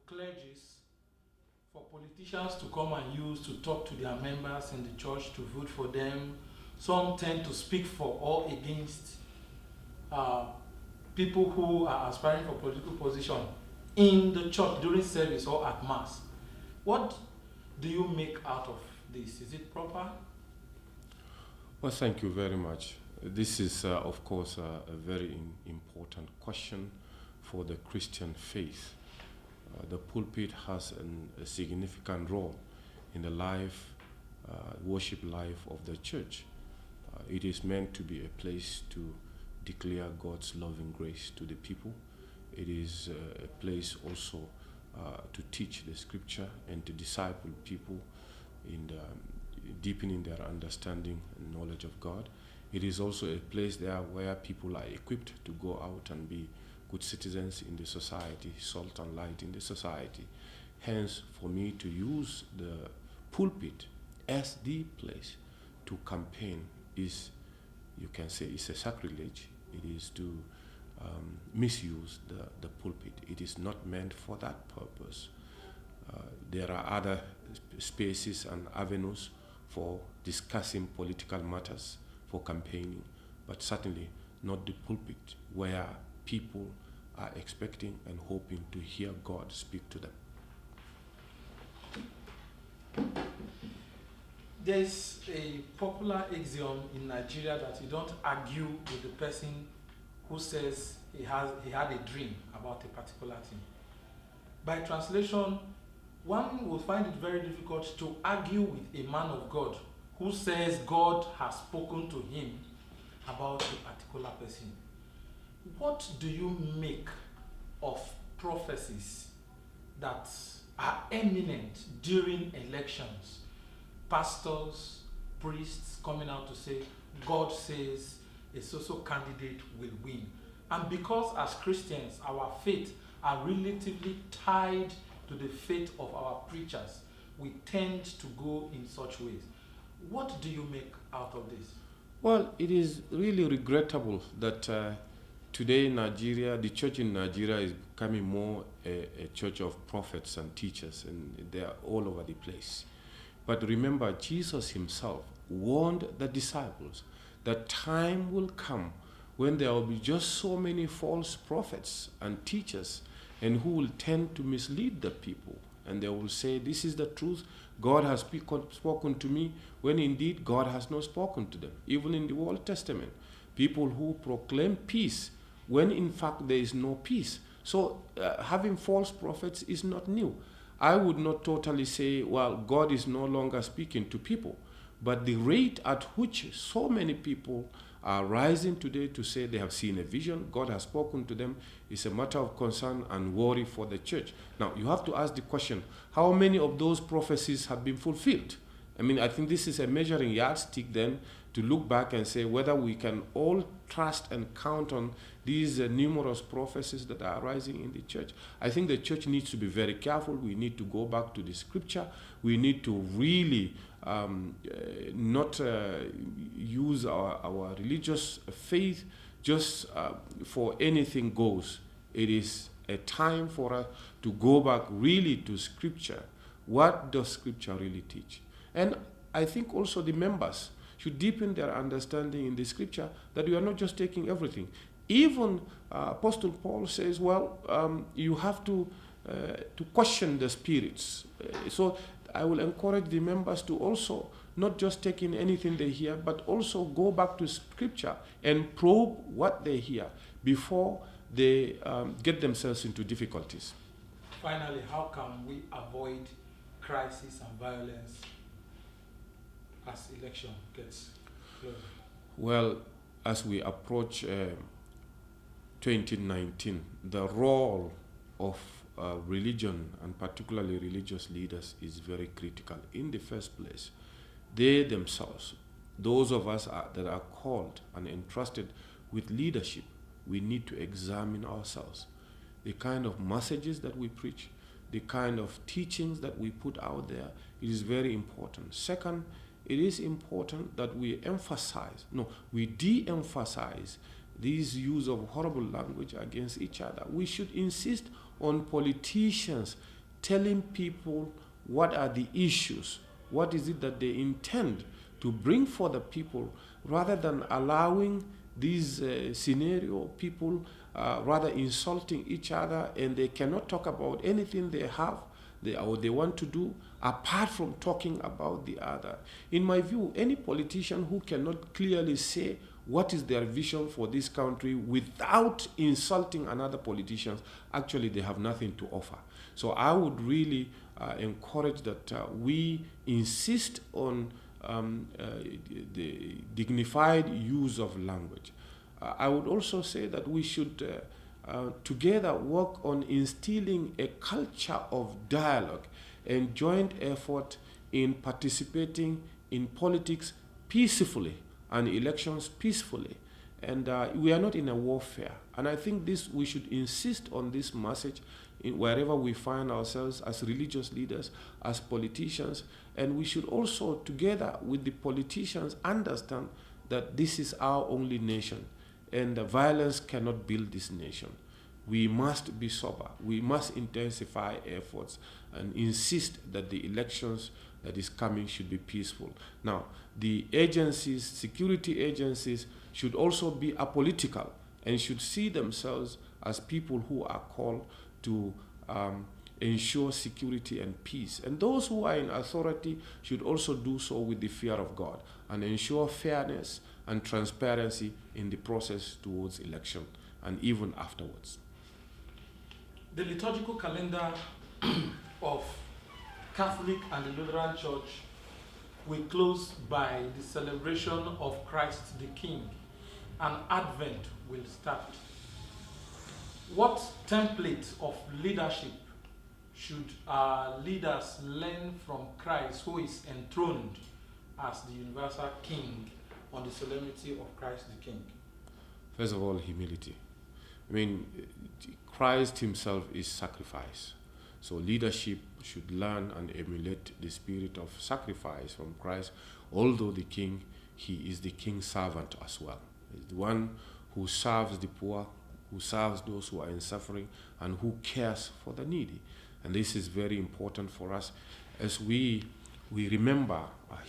clergies for politicians to come and use to talk to their members in the church to vote for them. Some tend to speak for or against people who are aspiring for political position in the church during service or at mass. What do you make out of this? Is it proper? Well, thank you very much. This is, of course, a very important question for the Christian faith. The pulpit has a significant role in the worship life of the church. It is meant to be a place to declare God's loving grace to the people. It is a place also to teach the scripture and to disciple people in deepening their understanding and knowledge of God. It is also a place there where people are equipped to go out and be good citizens in the society, salt and light in the society. Hence, for me to use the pulpit as the place to campaign is, you can say, is a sacrilege. It is to misuse the pulpit. It is not meant for that purpose. There are other spaces and avenues for discussing political matters, for campaigning, but certainly not the pulpit where people are expecting and hoping to hear God speak to them. There's a popular axiom in Nigeria that you don't argue with the person who says he had a dream about a particular thing. By translation, one will find it very difficult to argue with a man of God who says God has spoken to him about a particular person. What do you make of prophecies that are eminent during elections? Pastors, priests coming out to say, God says a so-so candidate will win. And because as Christians, our faith are relatively tied to the faith of our preachers, we tend to go in such ways. What do you make out of this? Well, it is really regrettable that today in Nigeria, the church in Nigeria is becoming more a church of prophets and teachers, and they are all over the place. But remember, Jesus himself warned the disciples that time will come when there will be just so many false prophets and teachers, and who will tend to mislead the people. And they will say, this is the truth, God has spoken to me, when indeed God has not spoken to them. Even in the Old Testament, people who proclaim peace when in fact there is no peace. So having false prophets is not new. I would not totally say, well, God is no longer speaking to people. But the rate at which so many people are rising today to say they have seen a vision, God has spoken to them, is a matter of concern and worry for the church. Now, you have to ask the question, how many of those prophecies have been fulfilled? I mean, I think this is a measuring yardstick then to look back and say whether we can all trust and count on these numerous prophecies that are arising in the church. I think the church needs to be very careful. We need to go back to the scripture. We need to really not use our religious faith just for anything goes. It is a time for us to go back really to scripture. What does scripture really teach? And I think also the members should deepen their understanding in the scripture that we are not just taking everything. Even Apostle Paul says, well, you have to question the spirits. So I will encourage the members to also not just take in anything they hear, but also go back to scripture and probe what they hear before they get themselves into difficulties. Finally, how can we avoid crisis and violence as election gets closer? Well, as we approach 2019, the role of religion and particularly religious leaders is very critical. In the first place, they themselves, those of us that are called and entrusted with leadership, we need to examine ourselves. The kind of messages that we preach, the kind of teachings that we put out there, it is very important. Second, it is important that we de-emphasize this use of horrible language against each other. We should insist on politicians telling people what are the issues, what is it that they intend to bring for the people, rather than allowing these scenario, people rather insulting each other, and they cannot talk about anything they have or they want to do apart from talking about the other. In my view, any politician who cannot clearly say what is their vision for this country without insulting another politician, actually they have nothing to offer. So I would really encourage that we insist on the dignified use of language. I would also say that we should together work on instilling a culture of dialogue and joint effort in participating in politics peacefully and elections peacefully. And we are not in a warfare. And I think we should insist on this message wherever we find ourselves as religious leaders, as politicians. And we should also, together with the politicians, understand that this is our only nation, and violence cannot build this nation. We must be sober. We must intensify efforts and insist that the elections that is coming should be peaceful. Now, the agencies, security agencies, should also be apolitical and should see themselves as people who are called to ensure security and peace. And those who are in authority should also do so with the fear of God and ensure fairness and transparency in the process towards election and even afterwards. The liturgical calendar of Catholic and the Lutheran Church will close by the celebration of Christ the King, and Advent will start. What template of leadership should our leaders learn from Christ, who is enthroned as the universal King on the solemnity of Christ the King? First of all, humility. I mean, Christ himself is sacrifice. So leadership should learn and emulate the spirit of sacrifice from Christ. Although the king, he is the king's servant as well. He's the one who serves the poor, who serves those who are in suffering, and who cares for the needy. And this is very important for us as we remember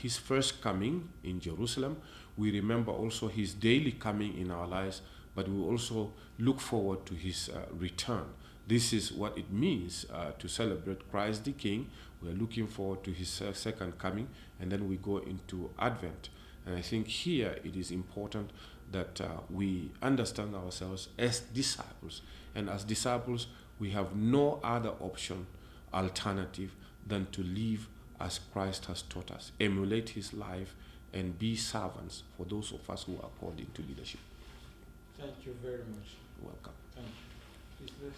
his first coming in Jerusalem. We remember also his daily coming in our lives, but we also look forward to his return. This is what it means to celebrate Christ the King. We are looking forward to his second coming, and then we go into Advent. And I think here it is important that we understand ourselves as disciples. And as disciples, we have no other option, alternative, than to live as Christ has taught us, emulate his life, and be servants for those of us who are called into leadership. Thank you very much. Welcome. Thank you. Please,